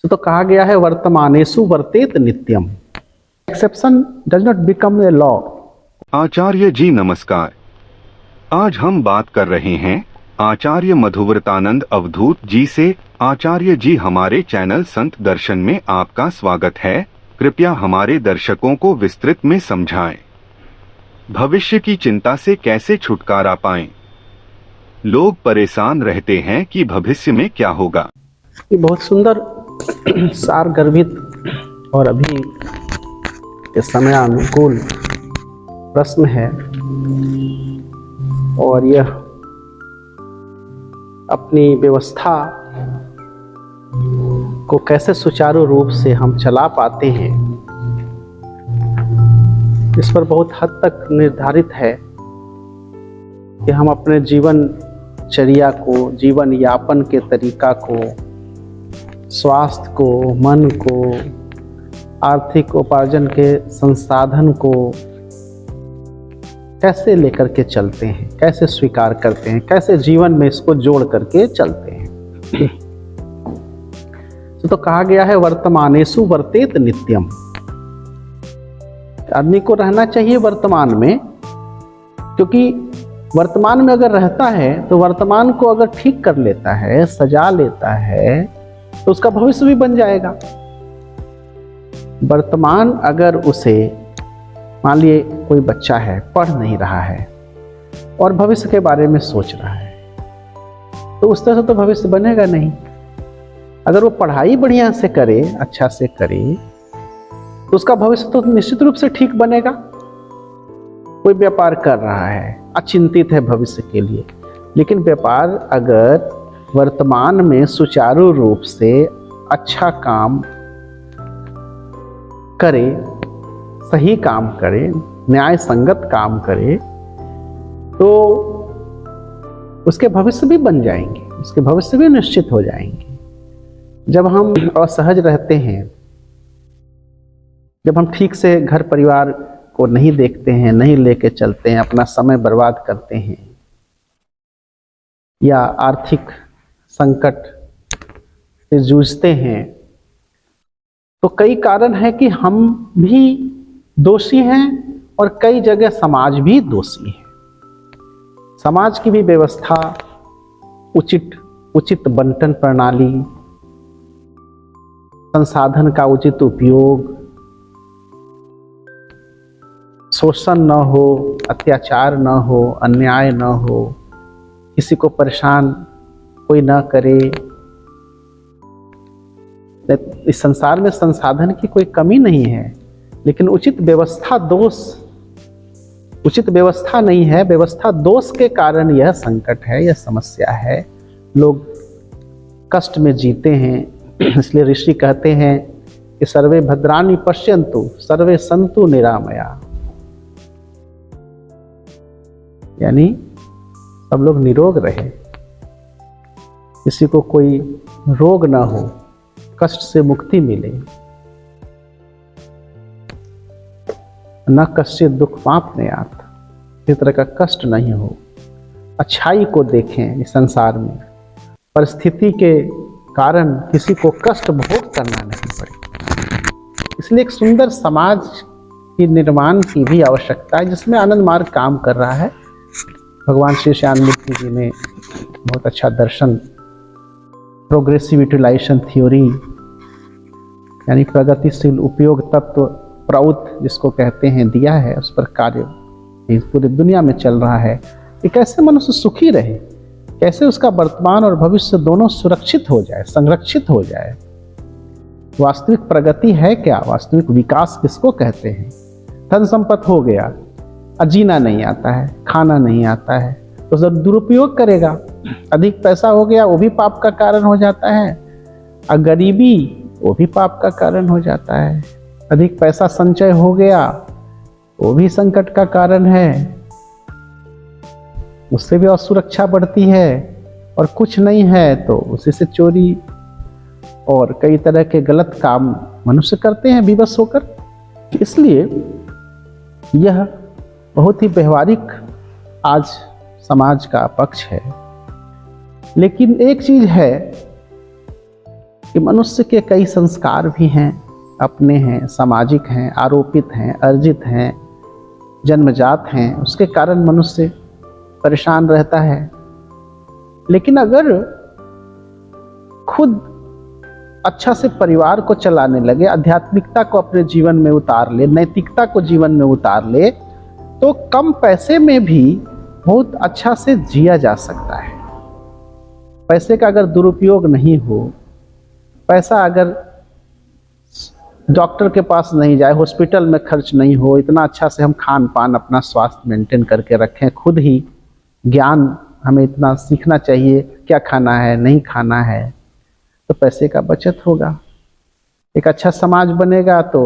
तो कहा गया है वर्तमानेषु वर्तेत नित्यम, exception does not become a law. Acharya ji नमस्कार। आज हम बात कर रहे हैं आचार्य मधुव्रतानंद अवधूत जी से। आचार्य जी हमारे चैनल संत दर्शन में आपका स्वागत है। कृपया हमारे दर्शकों को विस्तृत में समझाएं। भविष्य की चिंता से कैसे छुटकारा पाएं? लोग परेशान रहते हैं कि भविष्य में क्या होगा। ये बहुत सुंदर सार गर्भित और अभी के समय अनुकूल प्रश्न है, और यह अपनी व्यवस्था को कैसे सुचारू रूप से हम चला पाते हैं, इस पर बहुत हद तक निर्धारित है कि हम अपने जीवनचर्या को, जीवन यापन के तरीका को, स्वास्थ्य को, मन को, आर्थिक उपार्जन के संसाधन को कैसे लेकर के चलते हैं, कैसे स्वीकार करते हैं, कैसे जीवन में इसको जोड़ करके चलते हैं। तो कहा गया है वर्तमानेषु वर्तेत नित्यम। आदमी को रहना चाहिए वर्तमान में, क्योंकि वर्तमान में अगर रहता है तो वर्तमान को अगर ठीक कर लेता है, सजा लेता है, तो उसका भविष्य भी बन जाएगा। वर्तमान अगर उसे, मान लिए कोई बच्चा है, पढ़ नहीं रहा है और भविष्य के बारे में सोच रहा है, तो उस तरह से तो भविष्य बनेगा नहीं। अगर वो पढ़ाई बढ़िया से करे, अच्छा से करे, तो उसका भविष्य तो निश्चित रूप से ठीक बनेगा। कोई व्यापार कर रहा है, अचिंतित है भविष्य के लिए, लेकिन व्यापार अगर वर्तमान में सुचारू रूप से अच्छा काम करे, सही काम करे, न्याय संगत काम करे, तो उसके भविष्य भी बन जाएंगे, उसके भविष्य भी निश्चित हो जाएंगे। जब हम असहज रहते हैं, जब हम ठीक से घर परिवार को नहीं देखते हैं, नहीं लेके चलते हैं, अपना समय बर्बाद करते हैं, या आर्थिक संकट से जूझते हैं, तो कई कारण है कि हम भी दोषी हैं और कई जगह समाज भी दोषी है। समाज की भी व्यवस्था, उचित बंटन प्रणाली, संसाधन का उचित उपयोग, शोषण न हो, अत्याचार न हो, अन्याय न हो, किसी को परेशान कोई न करे। इस संसार में संसाधन की कोई कमी नहीं है, लेकिन उचित व्यवस्था नहीं है। व्यवस्था दोष के कारण यह संकट है, यह समस्या है। लोग कष्ट में जीते हैं। इसलिए ऋषि कहते हैं कि सर्वे भद्राणि पश्यन्तु सर्वे सन्तु निरामया, यानी सब लोग निरोग रहे, किसी को कोई रोग ना हो, कष्ट से मुक्ति मिले। न कश्चित् दुःखमाप्नुयात्, इस तरह का कष्ट नहीं हो। अच्छाई को देखें इस संसार में, परिस्थिति के कारण किसी को कष्ट भोग करना नहीं पड़े। इसलिए एक सुंदर समाज की निर्माण की भी आवश्यकता है, जिसमें आनंद मार्ग काम कर रहा है। भगवान श्री श्याममूर्ति जी ने बहुत अच्छा दर्शन, प्रोग्रेसिव यूटिलाइजेशन थ्योरी, यानी प्रगतिशील उपयोग तत्व, प्रउत जिसको कहते हैं, दिया है। उस पर कार्य पूरी दुनिया में चल रहा है कि कैसे मनुष्य सुखी रहे, कैसे उसका वर्तमान और भविष्य दोनों सुरक्षित हो जाए, संरक्षित हो जाए। वास्तविक प्रगति है क्या? वास्तविक विकास किसको कहते हैं? धन संपत्ति हो गया, जीना नहीं आता है, खाना नहीं आता है, तो जब दुरुपयोग करेगा। अधिक पैसा हो गया, वो भी पाप का कारण हो जाता है। और गरीबी, वो भी पाप का कारण हो जाता है। अधिक पैसा संचय हो गया, वो भी संकट का कारण है, उससे भी असुरक्षा बढ़ती है। और कुछ नहीं है तो उसी से चोरी और कई तरह के गलत काम मनुष्य करते हैं विवश होकर। इसलिए यह बहुत ही व्यवहारिक आज समाज का पक्ष है। लेकिन एक चीज है कि मनुष्य के कई संस्कार भी हैं, अपने हैं, सामाजिक हैं, आरोपित हैं, अर्जित हैं, जन्मजात हैं, उसके कारण मनुष्य परेशान रहता है। लेकिन अगर खुद अच्छा से परिवार को चलाने लगे, आध्यात्मिकता को अपने जीवन में उतार ले, नैतिकता को जीवन में उतार ले, तो कम पैसे में भी बहुत अच्छा से जिया जा सकता है। पैसे का अगर दुरुपयोग नहीं हो, पैसा अगर डॉक्टर के पास नहीं जाए, हॉस्पिटल में खर्च नहीं हो, इतना अच्छा से हम खान पान अपना स्वास्थ्य मेंटेन करके रखें, खुद ही ज्ञान हमें इतना सीखना चाहिए क्या खाना है नहीं खाना है, तो पैसे का बचत होगा। एक अच्छा समाज बनेगा तो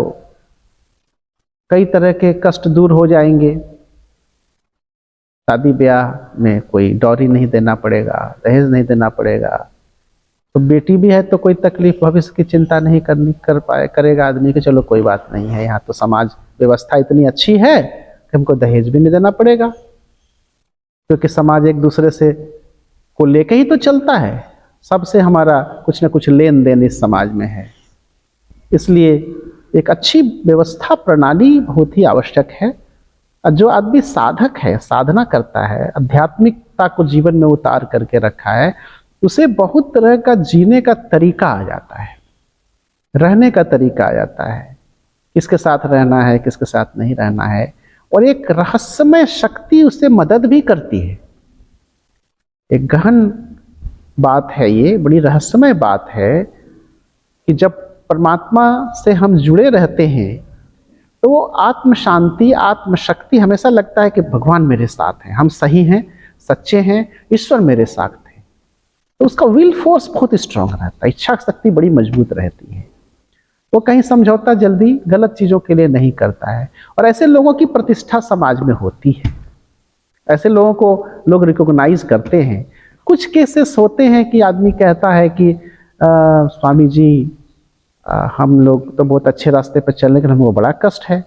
कई तरह के कष्ट दूर हो जाएंगे। शादी ब्याह में कोई डॉरी नहीं देना पड़ेगा, दहेज नहीं देना पड़ेगा, तो बेटी भी है तो कोई तकलीफ भविष्य की चिंता नहीं करेगा आदमी कि चलो कोई बात नहीं है, यहाँ तो समाज व्यवस्था इतनी अच्छी है कि हमको दहेज भी नहीं देना पड़ेगा, क्योंकि समाज एक दूसरे से को लेके ही तो चलता है, सबसे हमारा कुछ न कुछ लेन देन इस समाज में है। इसलिए एक अच्छी व्यवस्था प्रणाली बहुत ही आवश्यक है। और जो आदमी साधक है, साधना करता है, आध्यात्मिकता को जीवन में उतार करके रखा है, उसे बहुत तरह का जीने का तरीका आ जाता है, रहने का तरीका आ जाता है, किसके साथ रहना है, किसके साथ नहीं रहना है। और एक रहस्यमय शक्ति उसे मदद भी करती है। एक गहन बात है ये, बड़ी रहस्यमय बात है कि जब परमात्मा से हम जुड़े रहते हैं तो वो आत्म शांति, आत्म शक्ति, हमेशा लगता है कि भगवान मेरे साथ हैं, हम सही हैं, सच्चे हैं, ईश्वर मेरे साथ है। तो उसका विल फोर्स बहुत स्ट्रांग रहता है, इच्छा शक्ति बड़ी मजबूत रहती है। वो कहीं समझौता जल्दी गलत चीज़ों के लिए नहीं करता है। और ऐसे लोगों की प्रतिष्ठा समाज में होती है, ऐसे लोगों को लोग रिकॉग्नाइज करते हैं। कुछ केसेस होते हैं कि आदमी कहता है कि स्वामी जी हम लोग तो बहुत अच्छे रास्ते पर चल रहे, लेकिन हमको बड़ा कष्ट है,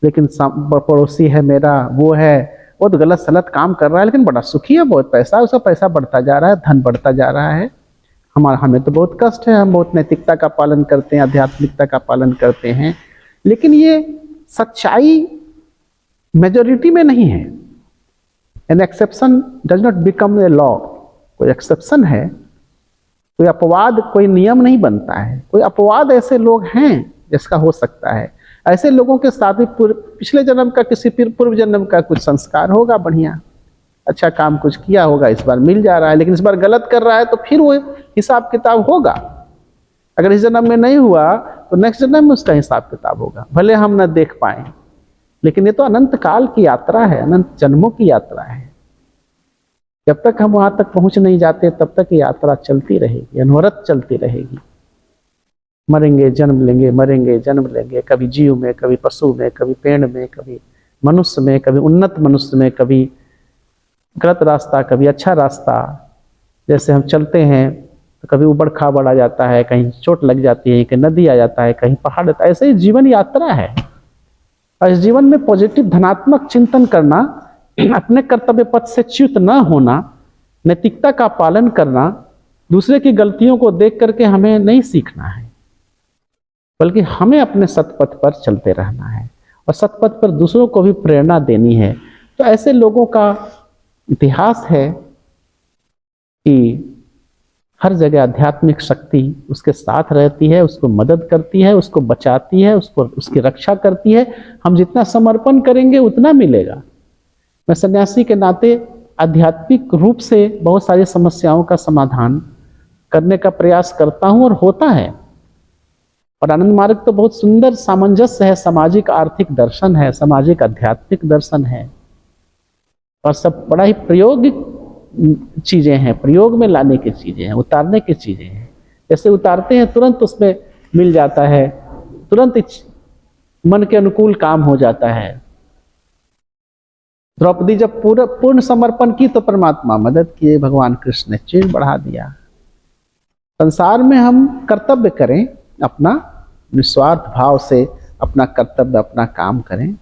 लेकिन पड़ोसी है मेरा, वो है, वो तो गलत सलत काम कर रहा है लेकिन बड़ा सुखी है, बहुत पैसा, उसका पैसा बढ़ता जा रहा है, धन बढ़ता जा रहा है, हमें तो बहुत कष्ट है, हम बहुत नैतिकता का पालन करते हैं, आध्यात्मिकता का पालन करते हैं। लेकिन ये सच्चाई मेजॉरिटी में नहीं है। An exception does not become a law. कोई एक्सेप्शन है, कोई अपवाद, कोई नियम नहीं बनता है। कोई अपवाद ऐसे लोग हैं जिसका हो सकता है। ऐसे लोगों के साथ भी पिछले जन्म का, किसी पूर्व जन्म का कुछ संस्कार होगा, बढ़िया अच्छा काम कुछ किया होगा, इस बार मिल जा रहा है, लेकिन इस बार गलत कर रहा है तो फिर वो हिसाब किताब होगा। अगर इस जन्म में नहीं हुआ तो नेक्स्ट जन्म में उसका हिसाब किताब होगा, भले हम न देख पाए, लेकिन ये तो अनंत काल की यात्रा है, अनंत जन्मों की यात्रा है। जब तक हम वहां तक पहुंच नहीं जाते तब तक ये यात्रा चलती रहेगी, अनवरत चलती रहेगी। मरेंगे जन्म लेंगे, मरेंगे जन्म लेंगे, कभी जीव में, कभी पशु में, कभी पेड़ में, कभी मनुष्य में, कभी उन्नत मनुष्य में, कभी गलत रास्ता, कभी अच्छा रास्ता। जैसे हम चलते हैं तो कभी उबड़ खाबड़ आ जाता है, कहीं चोट लग जाती है, कहीं नदी आ जाता है, कहीं पहाड़ आता है। ऐसे ही जीवन यात्रा है। और इस जीवन में पॉजिटिव धनात्मक चिंतन करना, अपने कर्तव्य पथ से च्युत न होना, नैतिकता का पालन करना, दूसरे की गलतियों को देख करके हमें नहीं सीखना है, बल्कि हमें अपने सतपथ पर चलते रहना है और सतपथ पर दूसरों को भी प्रेरणा देनी है। तो ऐसे लोगों का इतिहास है कि हर जगह आध्यात्मिक शक्ति उसके साथ रहती है, उसको मदद करती है, उसको बचाती है, उसकी रक्षा करती है। हम जितना समर्पण करेंगे उतना मिलेगा। मैं सन्यासी के नाते आध्यात्मिक रूप से बहुत सारी समस्याओं का समाधान करने का प्रयास करता हूं और होता है। और आनंद मार्ग तो बहुत सुंदर सामंजस्य है, सामाजिक आर्थिक दर्शन है, सामाजिक आध्यात्मिक दर्शन है, और सब बड़ा ही प्रायोगिक चीजें हैं, प्रयोग में लाने की चीजें हैं, उतारने की चीजें हैं। जैसे उतारते हैं तुरंत उसमें मिल जाता है, तुरंत मन के अनुकूल काम हो जाता है। द्रौपदी जब पूर्ण समर्पण की तो परमात्मा मदद किए, भगवान कृष्ण ने चीर बढ़ा दिया। संसार में हम कर्तव्य करें, अपना निस्वार्थ भाव से अपना कर्तव्य, अपना काम करें,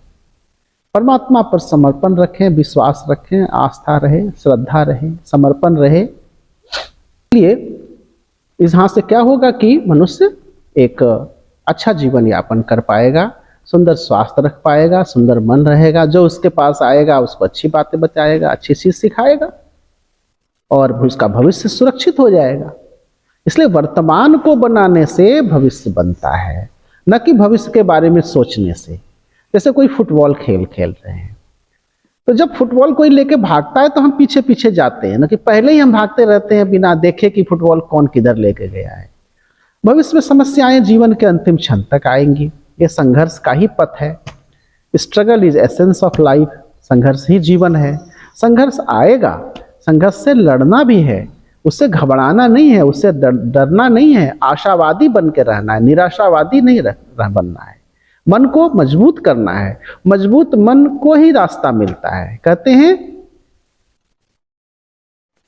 परमात्मा पर समर्पण रखें, विश्वास रखें, आस्था रहे, श्रद्धा रहे, समर्पण रहे। इसलिए यहाँ से क्या होगा कि मनुष्य एक अच्छा जीवन यापन कर पाएगा, सुंदर स्वास्थ्य रख पाएगा, सुंदर मन रहेगा, जो उसके पास आएगा उसको अच्छी बातें बताएगा, अच्छी चीज सिखाएगा और उसका भविष्य सुरक्षित हो जाएगा। इसलिए वर्तमान को बनाने से भविष्य बनता है, न कि भविष्य के बारे में सोचने से। जैसे कोई फुटबॉल खेल खेल रहे हैं, तो जब फुटबॉल कोई लेके भागता है तो हम पीछे पीछे जाते हैं, न कि पहले ही हम भागते रहते हैं बिना देखे कि फुटबॉल कौन किधर लेके गया है। भविष्य में समस्याएं जीवन के अंतिम क्षण तक आएंगी। ये संघर्ष का ही पथ है। Struggle is essence of life. संघर्ष ही जीवन है। संघर्ष आएगा, संघर्ष से लड़ना भी है, उससे घबराना नहीं है, उससे डरना नहीं है, आशावादी बन के रहना है, निराशावादी नहीं बनना है। मन को मजबूत करना है, मजबूत मन को ही रास्ता मिलता है। कहते हैं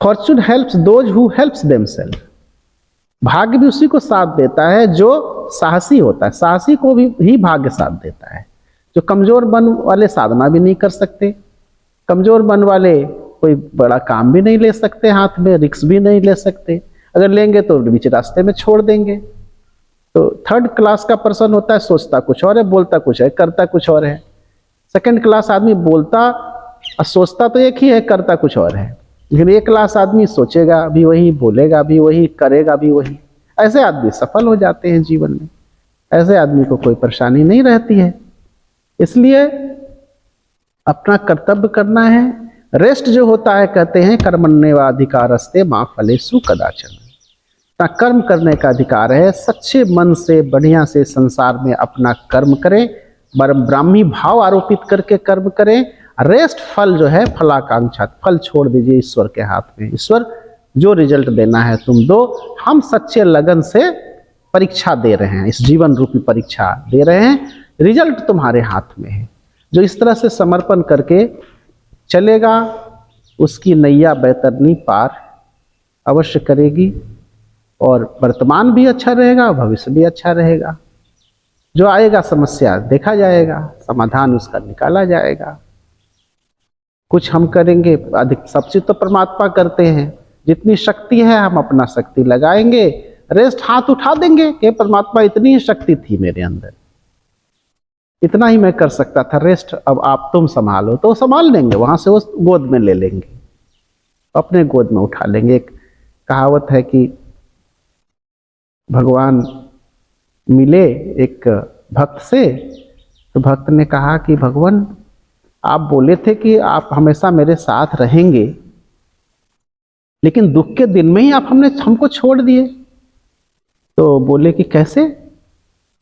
fortune helps those who helps themself. भाग्य भी उसी को साथ देता है जो साहसी होता है। साहसी को भी ही भाग्य साथ देता है। जो कमजोर मन वाले साधना भी नहीं कर सकते, कमजोर मन वाले कोई बड़ा काम भी नहीं ले सकते, हाथ में रिस्क भी नहीं ले सकते, अगर लेंगे तो बीच रास्ते में छोड़ देंगे। तो थर्ड क्लास का पर्सन होता है, सोचता कुछ और है, बोलता कुछ है, करता कुछ और है। सेकंड क्लास आदमी बोलता और सोचता तो एक ही है, करता कुछ और है। लेकिन एक क्लास आदमी सोचेगा भी वही, बोलेगा भी वही, करेगा भी वही। ऐसे आदमी सफल हो जाते हैं जीवन में। ऐसे आदमी को कोई परेशानी नहीं रहती है। इसलिए अपना कर्तव्य करना है। रेस्ट जो होता है, कहते हैं कर्मण्येवाधिकारस्ते मा फलेषु कदाचन। अपना कर्म करने का अधिकार है। सच्चे मन से, बढ़िया से संसार में अपना कर्म करें, ब्राह्मी भाव आरोपित करके कर्म करें। रेस्ट फल जो है फलाकांक्षा, फल छोड़ दीजिए ईश्वर के हाथ में। ईश्वर जो रिजल्ट देना है तुम दो। हम सच्चे लगन से परीक्षा दे रहे हैं, इस जीवन रूपी परीक्षा दे रहे हैं, रिजल्ट तुम्हारे हाथ में है। जो इस तरह से समर्पण करके चलेगा उसकी नैया बैतरनी पार अवश्य करेगी और वर्तमान भी अच्छा रहेगा, भविष्य भी अच्छा रहेगा। जो आएगा समस्या देखा जाएगा, समाधान उसका निकाला जाएगा। कुछ हम करेंगे, अधिक सबसे तो परमात्मा करते हैं। जितनी शक्ति है हम अपना शक्ति लगाएंगे, रेस्ट हाथ उठा देंगे कि परमात्मा इतनी ही शक्ति थी मेरे अंदर, इतना ही मैं कर सकता था, रेस्ट अब आप तुम संभालो, तो संभाल लेंगे। वहां से वो गोद में ले लेंगे, अपने गोद में उठा लेंगे। एक कहावत है कि भगवान मिले एक भक्त से, तो भक्त ने कहा कि भगवान आप बोले थे कि आप हमेशा मेरे साथ रहेंगे, लेकिन दुख के दिन में ही आप हमको छोड़ दिए। तो बोले कि कैसे?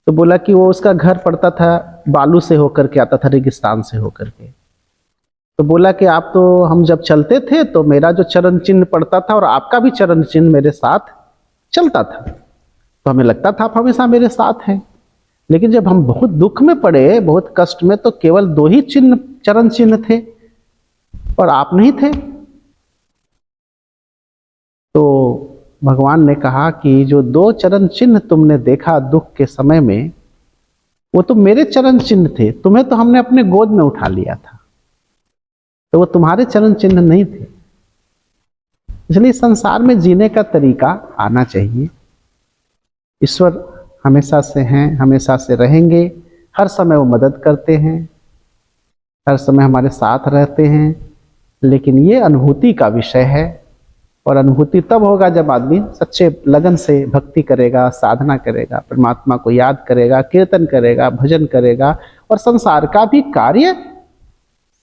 तो बोला कि वो उसका घर पड़ता था बालू से होकर के आता था, रेगिस्तान से होकर के। तो बोला कि आप तो, हम जब चलते थे तो मेरा जो चरण चिन्ह पड़ता था और आपका भी चरण चिन्ह मेरे साथ चलता था, तो हमें लगता था आप हमेशा मेरे साथ हैं। लेकिन जब हम बहुत दुख में पड़े, बहुत कष्ट में, तो केवल 2 ही चरण चिन्ह थे और आप नहीं थे। तो भगवान ने कहा कि जो 2 चरण चिन्ह तुमने देखा दुख के समय में, वो तो मेरे चरण चिन्ह थे, तुम्हें तो हमने अपने गोद में उठा लिया था, तो वो तुम्हारे चरण चिन्ह नहीं थे। इसलिए संसार में जीने का तरीका आना चाहिए। ईश्वर हमेशा से हैं, हमेशा से रहेंगे। हर समय वो मदद करते हैं, हर समय हमारे साथ रहते हैं। लेकिन ये अनुभूति का विषय है, और अनुभूति तब होगा जब आदमी सच्चे लगन से भक्ति करेगा, साधना करेगा, परमात्मा को याद करेगा, कीर्तन करेगा, भजन करेगा, और संसार का भी कार्य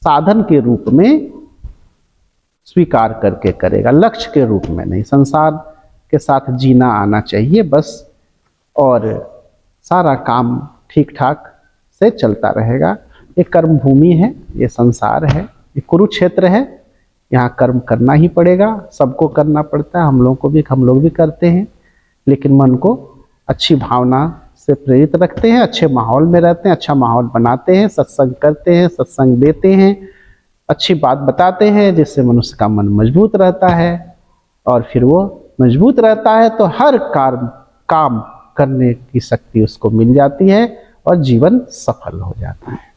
साधन के रूप में स्वीकार करके करेगा, लक्ष्य के रूप में नहीं। संसार के साथ जीना आना चाहिए बस, और सारा काम ठीक ठाक से चलता रहेगा। ये कर्म भूमि है, ये संसार है, ये कुरुक्षेत्र है। यहाँ कर्म करना ही पड़ेगा, सबको करना पड़ता है, हम लोग भी करते हैं। लेकिन मन को अच्छी भावना से प्रेरित रखते हैं, अच्छे माहौल में रहते हैं, अच्छा माहौल बनाते हैं, सत्संग करते हैं, सत्संग देते हैं, अच्छी बात बताते हैं, जिससे मनुष्य का मन मजबूत रहता है। और फिर वो मजबूत रहता है तो हर काम करने की शक्ति उसको मिल जाती है और जीवन सफल हो जाता है।